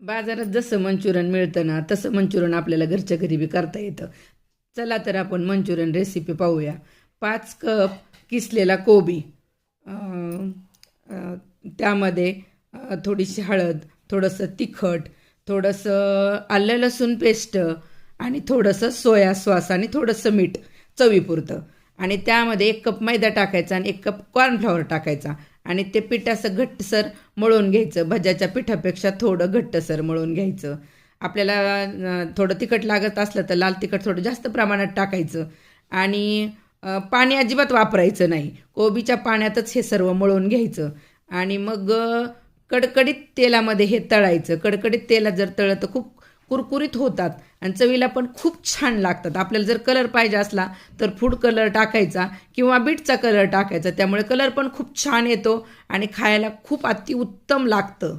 बाजारात जसं मंचुरियन मिळतं ना तसं मंचुरियन आपल्याला घरच्या घरी बी करता येतं. चला तर आपण मंचुरियन रेसिपी पाहूया. 5 कप किसलेला कोबी, अं, अं, त्यामध्ये थोडीशी हळद, थोडंसं तिखट, थोडंसं आलं लसूण पेस्ट आणि थोडंसं सोया सॉस आणि थोडंसं मीठ चवीपुरतं. आणि त्यामध्ये 1 कप मैदा टाकायचा आणि 1 कप कॉर्नफ्लॉवर टाकायचा आणि ते पीठ असं घट्टसर मळून घ्यायचं. भज्याच्या पिठापेक्षा थोडं घट्टसर मळून घ्यायचं. आपल्याला थोडं तिखट लागत असलं तर लाल तिखट थोडं जास्त प्रमाणात टाकायचं आणि पाणी अजिबात वापरायचं नाही. कोबीच्या पाण्यातच हे सर्व मळून घ्यायचं आणि मग कडकडीत तेलामध्ये हे तळायचं. कडकडीत तेलात जर तळलं तर खूप कुरकुरीत होतात आणि चवीला पण खूप छान लागतात. आपल्याला जर कलर पाहिजे असला तर फूड कलर टाकायचा किंवा बीटचा कलर टाकायचा, त्यामुळे कलर पण खूप छान येतो आणि खायला खूप अतिउत्तम लागतं.